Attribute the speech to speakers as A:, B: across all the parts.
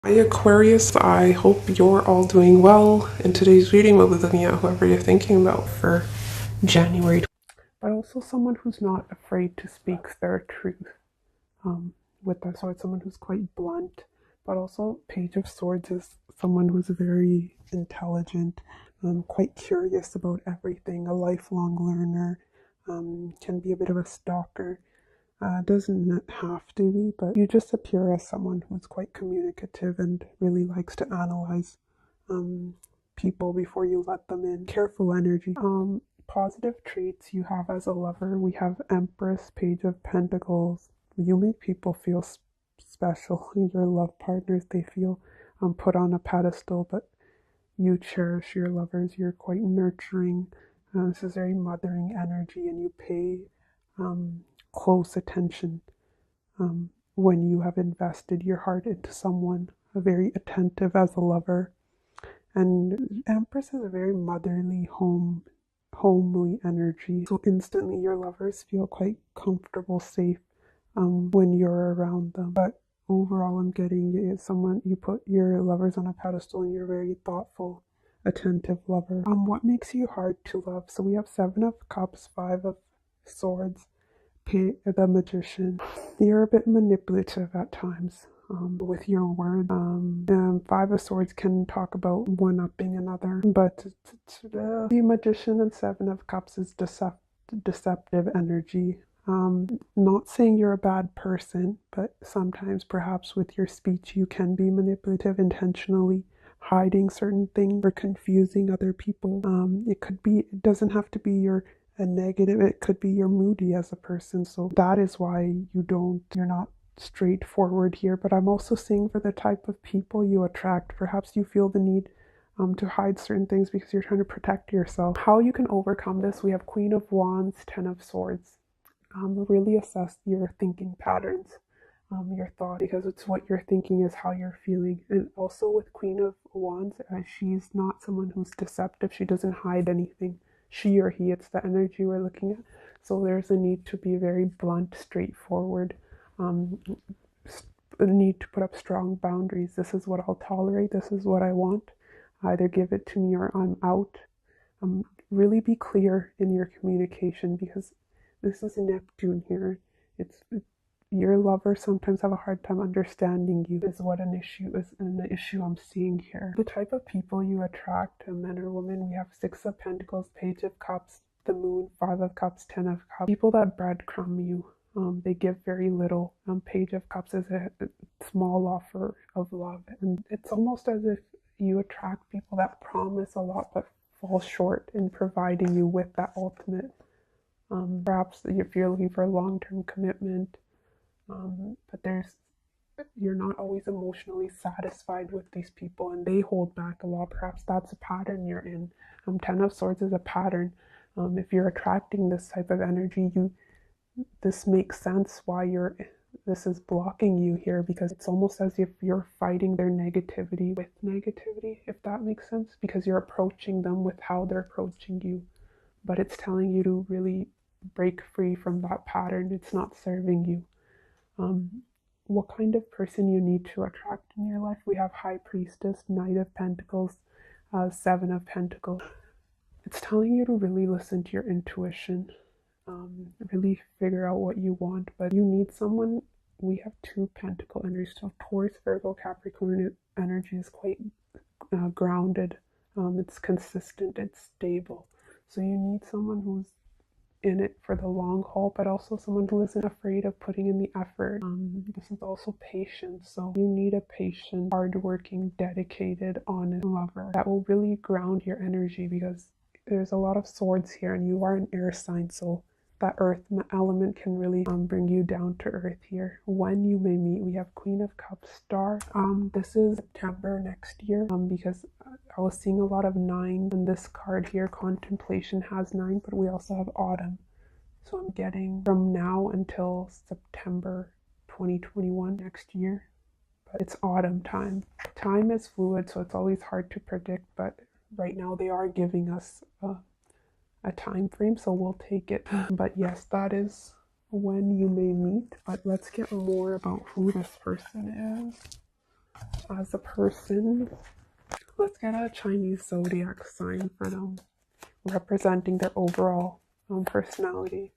A: Hi Aquarius, I hope you're all doing well. In today's reading, we'll be looking at whoever you're thinking about for January, but also someone who's not afraid to speak their truth. With that, so it's someone who's quite blunt, but also Page of Swords is someone who's very intelligent, quite curious about everything, a lifelong learner, can be a bit of a stalker. Doesn't have to be, but you just appear as someone who's quite communicative and really likes to analyze people before you let them in. Careful energy. Positive traits you have as a lover. We have Empress, Page of Pentacles. You make people feel special. Your love partners, they feel put on a pedestal, but you cherish your lovers. You're quite nurturing. This is very mothering energy, and you pay close attention when you have invested your heart into someone. Very attentive as a lover. And Empress is a very motherly, homely energy. So instantly your lovers feel quite comfortable, safe when you're around them. But overall, I'm getting is someone, you put your lovers on a pedestal and you're very thoughtful, attentive lover. What makes you hard to love? So we have 7 of Cups, 5 of Swords, the Magician. You're a bit manipulative at times with your words. 5 of Swords can talk about one-upping another, but the Magician and 7 of Cups is deceptive energy. Not saying you're a bad person, but sometimes perhaps with your speech you can be manipulative, intentionally hiding certain things or confusing other people. It doesn't have to be a negative, it could be you're moody as a person. So that is why you're not straightforward here. But I'm also seeing for the type of people you attract, perhaps you feel the need to hide certain things because you're trying to protect yourself. How you can overcome this, we have Queen of Wands, 10 of Swords. Really assess your thinking patterns, your thought, because it's what you're thinking is how you're feeling. And also with Queen of Wands, she's not someone who's deceptive. She doesn't hide anything. She or he, it's the energy we're looking at. So there's a need to be very blunt, straightforward, a need to put up strong boundaries. This is what I'll tolerate. This is what I want. Either give it to me or I'm out. Really be clear in your communication, because this is Neptune here. Your lovers sometimes have a hard time understanding you, is what an issue I'm seeing here. The type of people you attract, men or women, we have 6 of Pentacles, Page of Cups, the Moon, 5 of Cups, 10 of Cups. People that breadcrumb you. They give very little. Page of Cups is a small offer of love. And it's almost as if you attract people that promise a lot but fall short in providing you with that ultimate. Perhaps if you're looking for a long-term commitment, but you're not always emotionally satisfied with these people and they hold back a lot. Perhaps that's a pattern you're in. 10 of Swords is a pattern. If you're attracting this type of energy, this makes sense why this is blocking you here, because it's almost as if you're fighting their negativity with negativity, if that makes sense, because you're approaching them with how they're approaching you. But it's telling you to really break free from that pattern. It's not serving you. What kind of person you need to attract in your life? We have High Priestess, Knight of Pentacles, 7 of Pentacles. It's telling you to really listen to your intuition, really figure out what you want, but you need someone. We have 2 Pentacle energies, so Taurus, Virgo, Capricorn energy is quite grounded. It's consistent, it's stable. So you need someone who's in it for the long haul, but also someone who isn't afraid of putting in the effort. This is also patience. So you need a patient, hardworking, dedicated, honest lover that will really ground your energy, because there's a lot of swords here and you are an air sign. So that earth element can really bring you down to earth here. When you may meet, we have Queen of Cups, Star. This is September next year, because I was seeing a lot of 9 in this card here. Contemplation has 9, but we also have autumn. So I'm getting from now until September 2021 next year, but it's autumn time. Time is fluid, so it's always hard to predict, but right now they are giving us a time frame, so we'll take it. But yes, that is when you may meet. But let's get more about who this person is. as a person. Let's get a Chinese zodiac sign for them, representing their overall personality.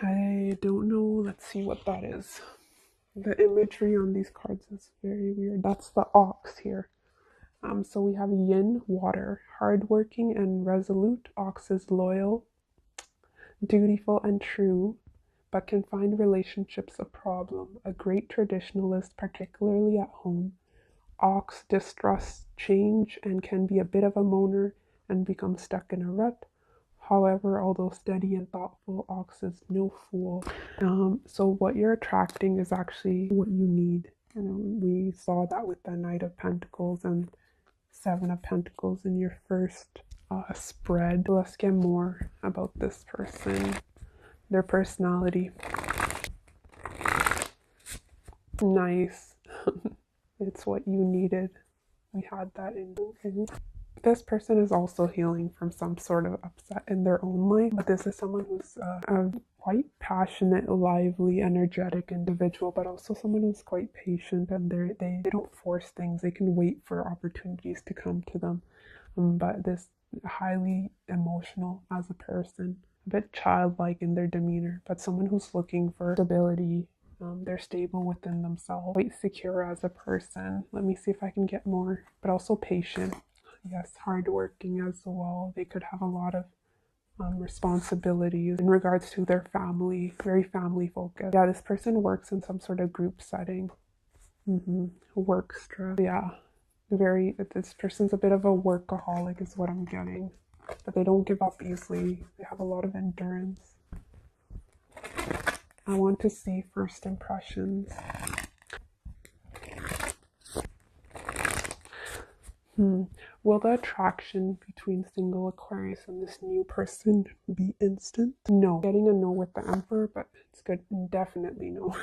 A: I don't know. Let's see what that is. The imagery on these cards is very weird. That's the ox here. So we have yin, water, hardworking and resolute. Ox is loyal, dutiful and true, but can find relationships a problem. A great traditionalist, particularly at home. Ox distrusts change and can be a bit of a moaner and become stuck in a rut. However, although steady and thoughtful, Ox is no fool. So what you're attracting is actually what you need. We saw that with the Knight of Pentacles and Seven of Pentacles in your first spread. Let's get more about this person, their personality. Nice. It's what you needed. We had that in. Okay. This person is also healing from some sort of upset in their own life, but this is someone who's a quite passionate, lively, energetic individual, but also someone who's quite patient, and they don't force things. They can wait for opportunities to come to them. But this highly emotional as a person, a bit childlike in their demeanor, but someone who's looking for stability. They're stable within themselves, quite secure as a person. Let me see if I can get more, but also patient. Yes, hardworking as well. They could have a lot of responsibilities in regards to their family, very family focused. Yeah, this person works in some sort of group setting. Work stress. Yeah, this person's a bit of a workaholic is what I'm getting. But they don't give up easily. They have a lot of endurance. I want to see first impressions. Will the attraction between single Aquarius and this new person be instant? No. Getting a no with the Emperor, but it's good. Definitely no.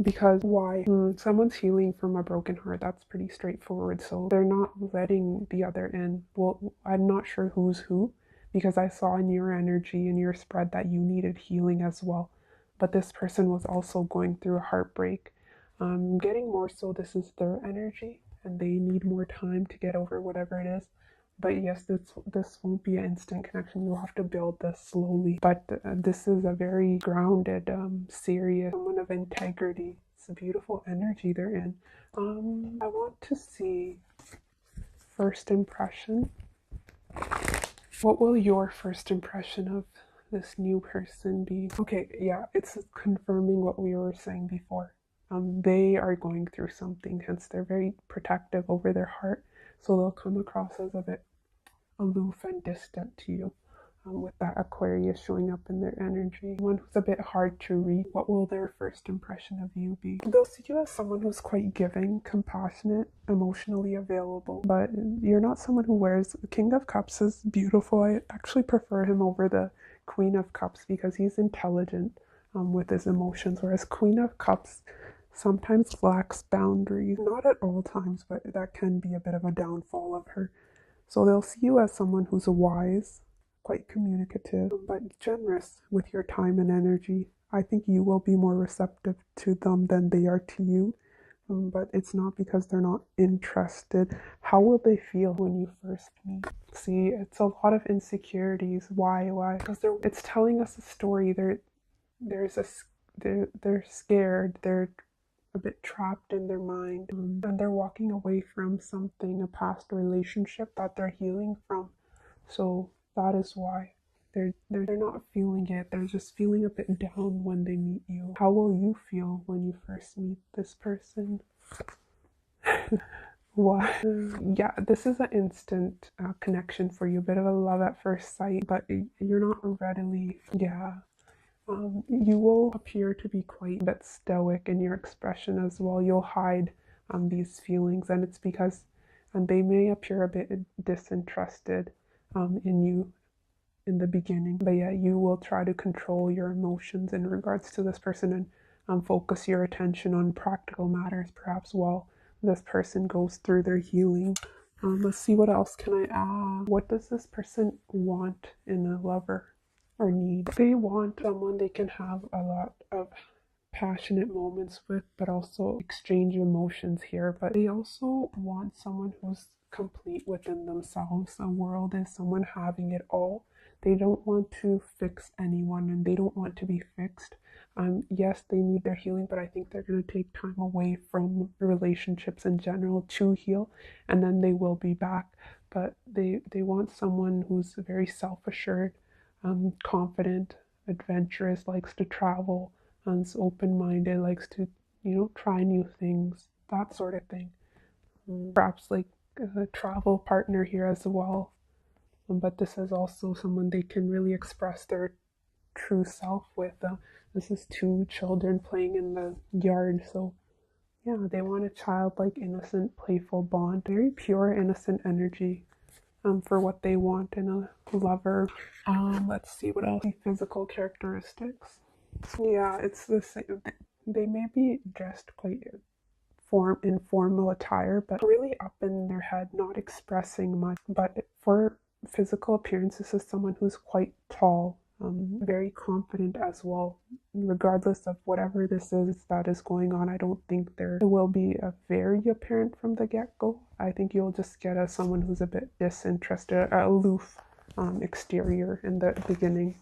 A: Because why? Someone's healing from a broken heart. That's pretty straightforward. So they're not letting the other in. Well, I'm not sure who's who, because I saw in your energy, in your spread, that you needed healing as well. But this person was also going through a heartbreak. Getting more so this is their energy, and they need more time to get over whatever it is. But yes, this won't be an instant connection. You'll have to build this slowly. But this is a very grounded, serious, someone of integrity. It's a beautiful energy they're in. I want to see first impression. What will your first impression of this new person be? Okay, yeah, it's confirming what we were saying before. They are going through something, hence they're very protective over their heart. So they'll come across as a bit aloof and distant to you, with that Aquarius showing up in their energy. One who's a bit hard to read. What will their first impression of you be? They'll see you as someone who's quite giving, compassionate, emotionally available, but you're not someone who wears. The King of Cups is beautiful. I actually prefer him over the Queen of Cups because he's intelligent with his emotions, whereas Queen of Cups sometimes lacks boundaries. Not at all times, but that can be a bit of a downfall of her. So they'll see you as someone who's wise, quite communicative, but generous with your time and energy. I think you will be more receptive to them than they are to you. But it's not because they're not interested. How will they feel when you first meet? See, it's a lot of insecurities. Why? Because it's telling us a story. They're scared. They're a bit trapped in their mind, and they're walking away from something, a past relationship that they're healing from. So that is why they're not feeling it. They're just feeling a bit down when they meet you. How will you feel when you first meet this person? Why? Yeah, this is an instant connection for you, a bit of a love at first sight, but you're not readily, you will appear to be quite a bit stoic in your expression as well. You'll hide these feelings, and it's because they may appear a bit disinterested in you in the beginning. But yeah, you will try to control your emotions in regards to this person and focus your attention on practical matters, perhaps while this person goes through their healing. Let's see, what else can I add? What does this person want in a lover? Or need? They want someone they can have a lot of passionate moments with, but also exchange emotions here. But they also want someone who's complete within themselves. A world is someone having it all. They don't want to fix anyone, and they don't want to be fixed. Yes, they need their healing, but I think they're going to take time away from relationships in general to heal, and then they will be back. But they want someone who's very self-assured, confident, adventurous, likes to travel, is open-minded, likes to, try new things, that sort of thing. Perhaps like a travel partner here as well. But this is also someone they can really express their true self with. This is two children playing in the yard, so yeah, they want a childlike, innocent, playful bond, very pure, innocent energy for what they want in a lover. Let's see what else. Physical characteristics. Yeah, it's the same. They may be dressed quite informal attire, but really up in their head, not expressing much. But for physical appearance, this is someone who's quite tall, very confident as well. Regardless of whatever this is that is going on, I don't think there will be a very apparent from the get-go. I think you'll just get someone who's a bit disinterested, aloof exterior in the beginning.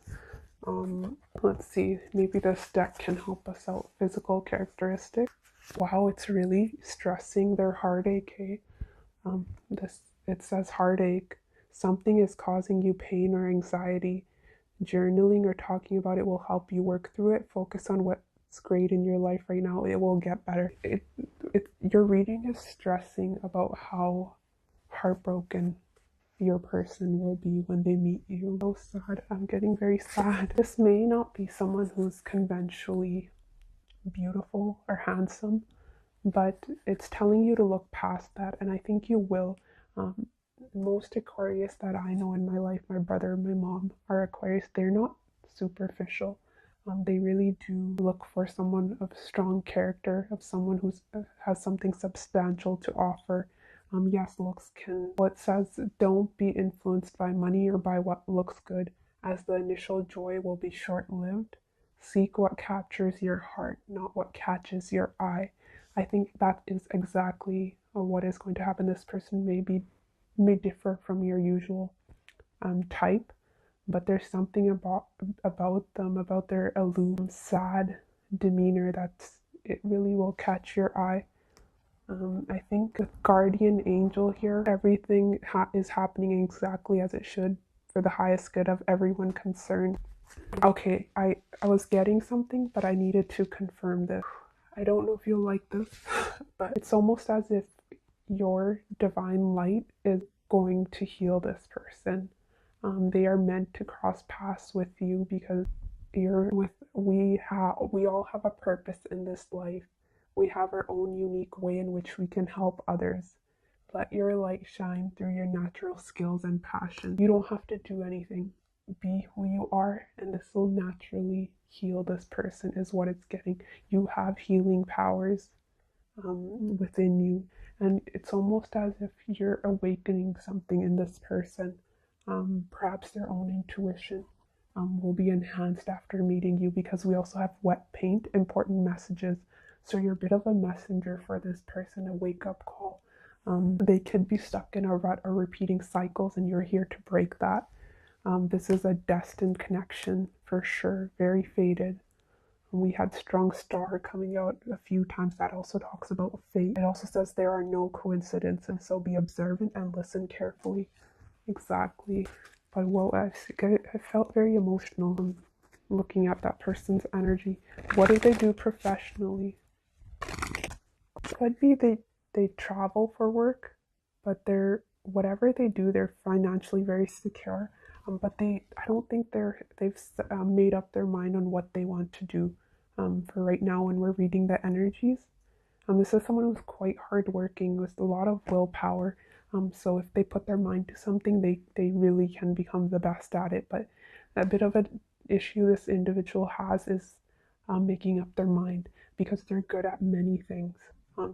A: Let's see, maybe this deck can help us out. Physical characteristics. Wow, it's really stressing their heartache. Eh? It says heartache. Something is causing you pain or anxiety. Journaling or talking about it will help you work through it. Focus on what's great in your life right now. It will get better. Your reading is stressing about how heartbroken your person will be when they meet you. So sad. I'm getting very sad. This may not be someone who's conventionally beautiful or handsome, but it's telling you to look past that, and I think you will. Most Aquarius that I know in my life, my brother and my mom are Aquarius. They're not superficial. They really do look for someone of strong character, of someone who has something substantial to offer. Yes, looks can. What says, don't be influenced by money or by what looks good, as the initial joy will be short-lived. Seek what captures your heart, not what catches your eye. I think that is exactly what is going to happen. This person may differ from your usual type, but there's something about them, about their aloof, sad demeanor it really will catch your eye. I think with guardian angel here, everything is happening exactly as it should for the highest good of everyone concerned. Okay, I was getting something, but I needed to confirm this. I don't know if you'll like this, but it's almost as if your divine light is going to heal this person. They are meant to cross paths with you because we all have a purpose in this life. We have our own unique way in which we can help others. Let your light shine through your natural skills and passion. You don't have to do anything. Be who you are, and this will naturally heal this person, is what it's getting. You have healing powers within you, and it's almost as if you're awakening something in this person. Perhaps their own intuition will be enhanced after meeting you, because we also have wet paint, important messages. So you're a bit of a messenger for this person, a wake-up call. They could be stuck in a rut or repeating cycles, and you're here to break that. This is a destined connection for sure, very fated. We had strong star coming out a few times. That also talks about fate. It also says there are no coincidences, so be observant and listen carefully. Exactly. But whoa, I felt very emotional looking at that person's energy. What do they do professionally? Could be they travel for work, but whatever they do, they're financially very secure. But I don't think they've made up their mind on what they want to do for right now when we're reading the energies. This is someone who's quite hardworking with a lot of willpower. So if they put their mind to something, they really can become the best at it. But a bit of an issue this individual has is making up their mind, because they're good at many things.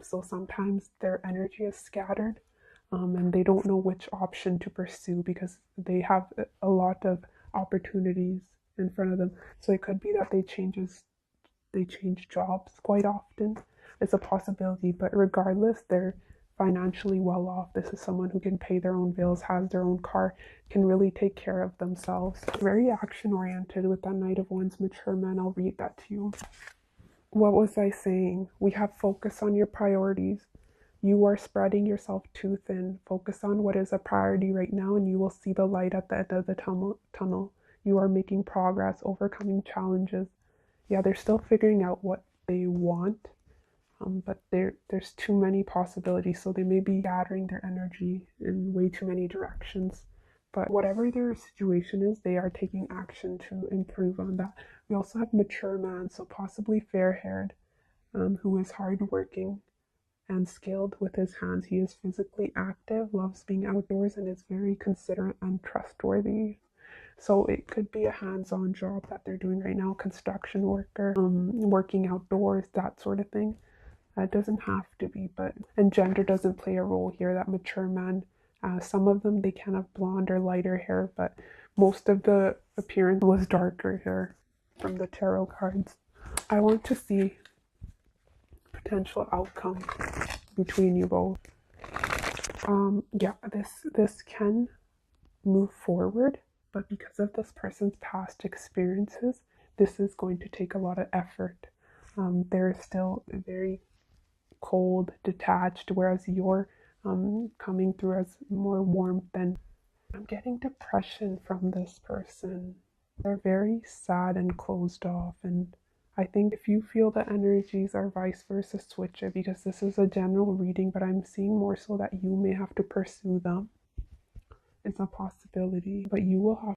A: So sometimes their energy is scattered, and they don't know which option to pursue because they have a lot of opportunities in front of them. So it could be that they they change jobs quite often. It's a possibility, but regardless, they're financially well off. This is someone who can pay their own bills, has their own car, can really take care of themselves. Very action oriented with that Knight of Wands, mature man. I'll read that to you. What was I saying? We have focus on your priorities. You are spreading yourself too thin. Focus on what is a priority right now, and you will see the light at the end of the tunnel. You are making progress, overcoming challenges. Yeah, they're still figuring out what they want, but there's too many possibilities, so they may be gathering their energy in way too many directions. But whatever their situation is, they are taking action to improve on that. We also have mature man, so possibly fair-haired, who is hardworking and skilled with his hands. He is physically active, loves being outdoors, and is very considerate and trustworthy. So it could be a hands-on job that they're doing right now, construction worker, working outdoors, that sort of thing. It doesn't have to be, and gender doesn't play a role here. That mature man, some of them, they can have blonde or lighter hair, but most of the appearance was darker hair from the tarot cards. I want to see potential outcome between you both. Yeah, this can move forward, but because of this person's past experiences, this is going to take a lot of effort. They're still very cold, detached, whereas you're coming through as more warmth. And I'm getting depression from this person. They're very sad and closed off, and I think if you feel the energies are vice versa, switch it, because this is a general reading, but I'm seeing more so that you may have to pursue them. It's a possibility, but you will have